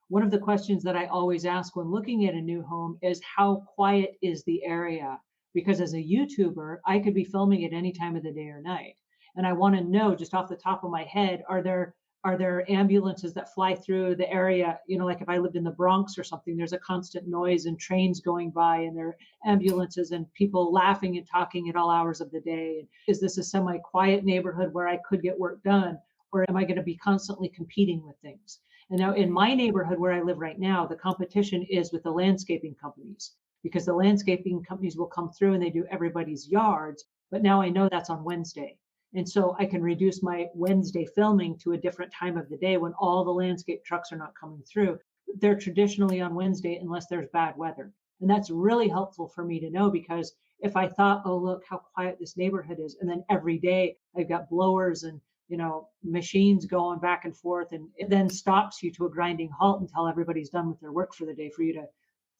one of the questions that I always ask when looking at a new home is how quiet is the area? Because as a YouTuber, I could be filming at any time of the day or night. And I want to know just off the top of my head, are there ambulances that fly through the area? Like if I lived in the Bronx or something, there's a constant noise and trains going by and there are ambulances and people laughing and talking at all hours of the day. Is this a semi-quiet neighborhood where I could get work done? Or am I going to be constantly competing with things? And now in my neighborhood where I live right now, the competition is with the landscaping companies because the landscaping companies will come through and they do everybody's yards. But now I know that's on Wednesday. And so I can reduce my Wednesday filming to a different time of the day when all the landscape trucks are not coming through. They're traditionally on Wednesday unless there's bad weather. And that's really helpful for me to know because if I thought, oh, look how quiet this neighborhood is, and then every day I've got blowers and machines going back and forth, and it then stops you to a grinding halt until everybody's done with their work for the day for you to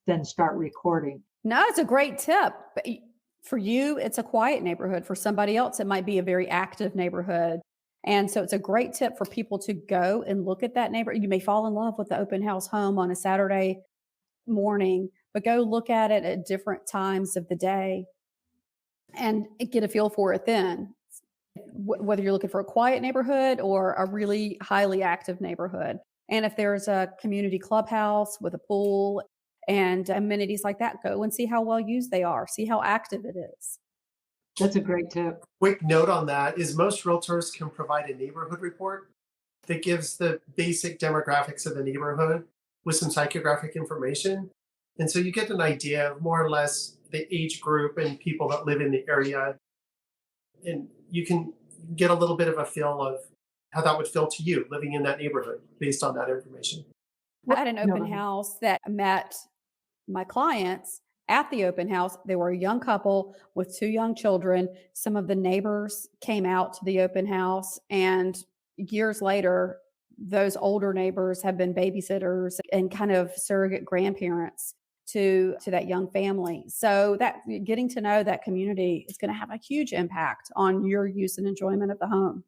then start recording. No, it's a great tip. For you, it's a quiet neighborhood. For somebody else, it might be a very active neighborhood. And so it's a great tip for people to go and look at that neighborhood. You may fall in love with the open house home on a Saturday morning, but go look at it at different times of the day and get a feel for it then. Whether you're looking for a quiet neighborhood or a really highly active neighborhood. And if there's a community clubhouse with a pool and amenities like that, go and see how well used they are, see how active it is. That's a great tip. Quick note on that is most realtors can provide a neighborhood report that gives the basic demographics of the neighborhood with some psychographic information. And so you get an idea of more or less the age group and people that live in the area. And you can get a little bit of a feel of how that would feel to you living in that neighborhood based on that information. I had an open No, house that met my clients at the open house. They were a young couple with two young children. Some of the neighbors came out to the open house, and years later, those older neighbors have been babysitters and kind of surrogate grandparents to that young family. So that getting to know that community is going to have a huge impact on your use and enjoyment of the home.